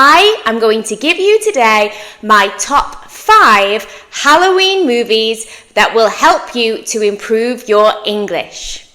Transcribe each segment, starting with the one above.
I am going to give you today my top 5 Halloween movies that will help you to improve your English.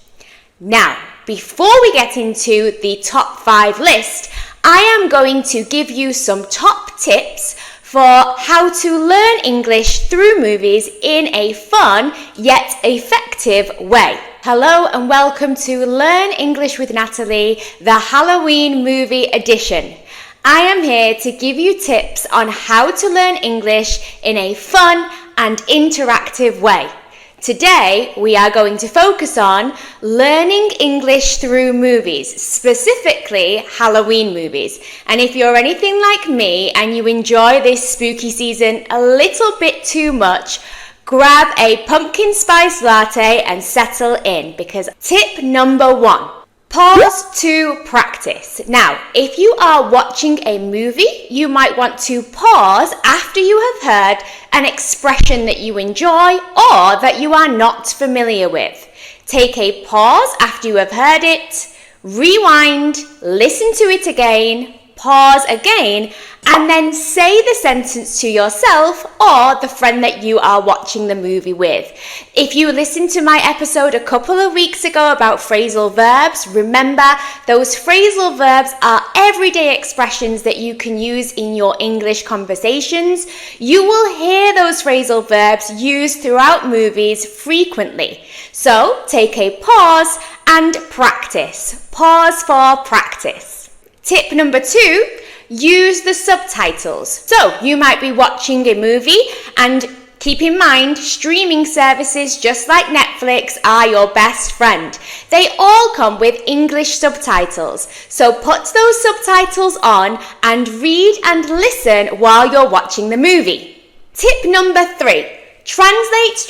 Now, before we get into the top 5 list, I am going to give you some top tips for how to learn English through movies in a fun yet effective way. Hello and welcome to Learn English with Natalie, the Halloween movie edition. I am here to give you tips on how to learn English in a fun and interactive way. Today, we are going to focus on learning English through movies, specifically Halloween movies. And if you're anything like me and you enjoy this spooky season a little bit too much, grab a pumpkin spice latte and settle in, because tip number 1. Pause to practice. Now, if you are watching a movie, you might want to pause after you have heard an expression that you enjoy or that you are not familiar with. Take a pause after you have heard it, rewind, listen to it again, pause again, and then say the sentence to yourself or the friend that you are watching the movie with. If you listened to my episode a couple of weeks ago about phrasal verbs, remember those phrasal verbs are everyday expressions that you can use in your English conversations. You will hear those phrasal verbs used throughout movies frequently. So take a pause and practice. Pause for practice. Tip number 2, use the subtitles. So you might be watching a movie, and keep in mind, streaming services just like Netflix are your best friend. They all come with English subtitles. So put those subtitles on and read and listen while you're watching the movie. Tip number 3, translate.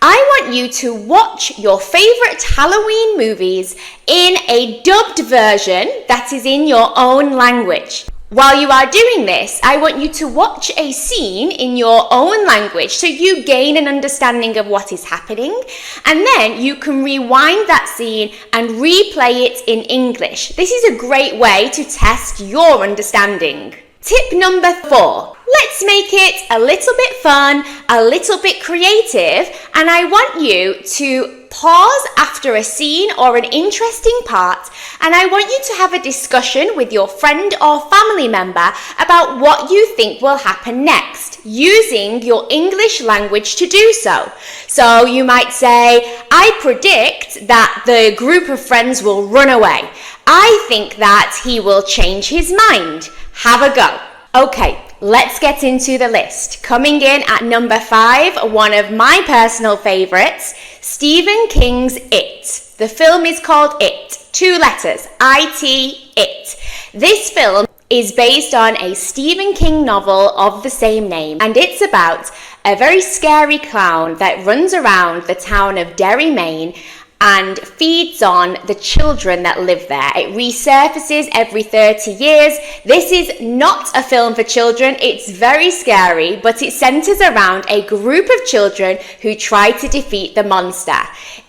I want you to watch your favorite Halloween movies in a dubbed version that is in your own language. While you are doing this, I want you to watch a scene in your own language so you gain an understanding of what is happening, and then you can rewind that scene and replay it in English. This is a great way to test your understanding. Tip number 4, let's make it a little bit fun, a little bit creative, and I want you to pause after a scene or an interesting part, and I want you to have a discussion with your friend or family member about what you think will happen next, using your English language to do so. So you might say, I predict that the group of friends will run away. I think that he will change his mind. Have a go. Okay, let's get into the list. Coming in at number 5, one of my personal favorites, Stephen King's It. The film is called It, 2 letters, I-T, It. This film is based on a Stephen King novel of the same name, and it's about a very scary clown that runs around the town of Derry, Maine, and feeds on the children that live there. It resurfaces every 30 years. This is not a film for children. It's very scary, but it centers around a group of children who try to defeat the monster.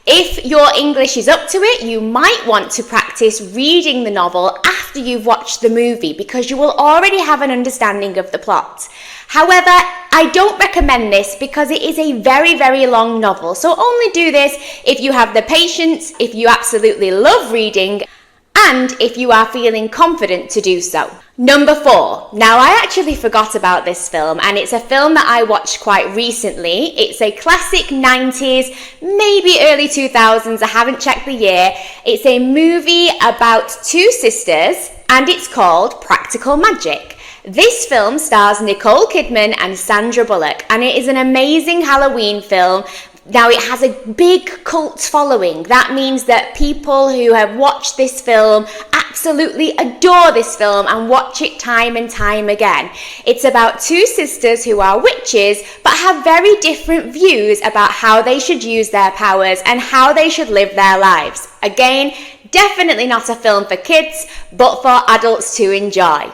If your English is up to it, you might want to practice reading the novel after you've watched the movie, because you will already have an understanding of the plot. However, I don't recommend this because it is a very, very long novel. So only do this if you have the patience, if you absolutely love reading, and if you are feeling confident to do so. Number 4. Now, I actually forgot about this film, and it's a film that I watched quite recently. It's a classic 90s, maybe early 2000s, I haven't checked the year. It's a movie about 2 sisters, and it's called Practical Magic. This film stars Nicole Kidman and Sandra Bullock, and it is an amazing Halloween film. Now, it has a big cult following. That means that people who have watched this film absolutely adore this film and watch it time and time again. It's about 2 sisters who are witches but have very different views about how they should use their powers and how they should live their lives. Again, definitely not a film for kids, but for adults to enjoy.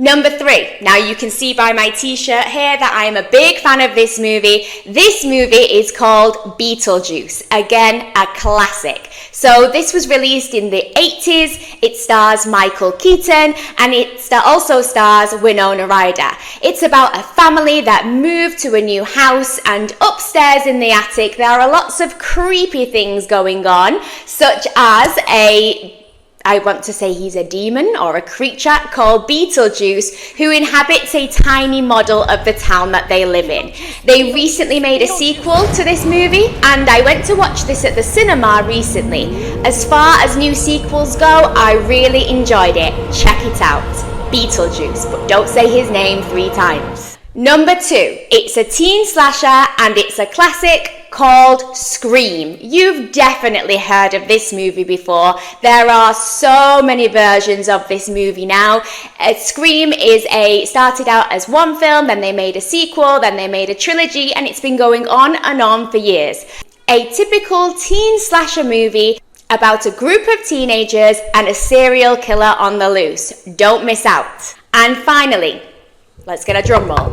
Number 3. Now you can see by my t-shirt here that I am a big fan of this movie. This movie is called Beetlejuice. Again, a classic. So this was released in the 80s. It stars Michael Keaton and it also stars Winona Ryder. It's about a family that moved to a new house, and upstairs in the attic there are lots of creepy things going on, such as I want to say he's a demon or a creature called Beetlejuice who inhabits a tiny model of the town that they live in. They recently made a sequel to this movie and I went to watch this at the cinema recently. As far as new sequels go, I really enjoyed it. Check it out. Beetlejuice, but don't say his name 3 times. Number 2, it's a teen slasher and it's a classic called Scream. You've definitely heard of this movie before. There are so many versions of this movie now. Scream started out as one film, then they made a sequel, then they made a trilogy, and it's been going on and on for years. A typical teen slasher movie about a group of teenagers and a serial killer on the loose. Don't miss out. And finally, let's get a drum roll.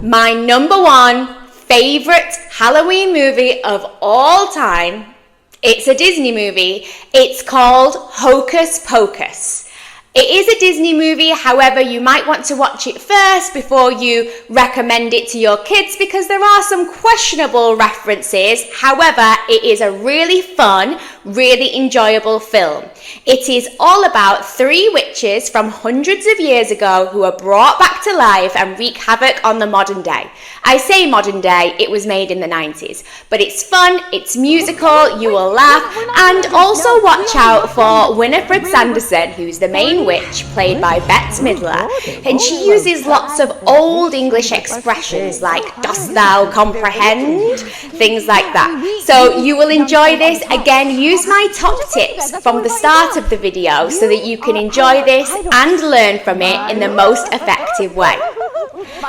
My number 1 favorite Halloween movie of all time. It's a Disney movie. It's called Hocus Pocus. It is a Disney movie, however, you might want to watch it first before you recommend it to your kids because there are some questionable references. However, it is a really fun, really enjoyable film. It is all about 3 witches from hundreds of years ago who are brought back to life and wreak havoc on the modern day. I say modern day, it was made in the 90s, but it's fun, it's musical, you will laugh, and also watch out for Winifred Sanderson, who's the main witch, played by Bette Midler, and she uses lots of old English expressions like dost thou comprehend, things like that. So you will enjoy this. Again, use my top tips from the start of the video so that you can enjoy this and learn from it in the most effective way.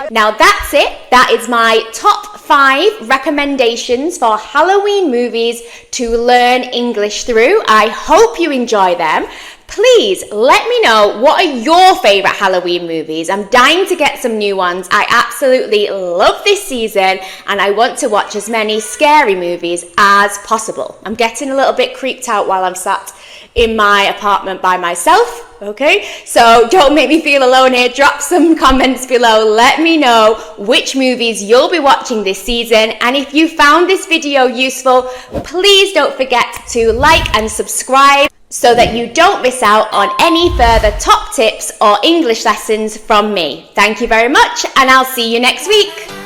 Now that's it. That is my top 5 recommendations for Halloween movies to learn English through. I hope you enjoy them. Please let me know, what are your favourite Halloween movies? I'm dying to get some new ones. I absolutely love this season and I want to watch as many scary movies as possible. I'm getting a little bit creeped out while I'm sat in my apartment by myself. Okay, so don't make me feel alone here. Drop some comments below. Let me know which movies you'll be watching this season. And if you found this video useful, please don't forget to like and subscribe so that you don't miss out on any further top tips or English lessons from me. Thank you very much, and I'll see you next week.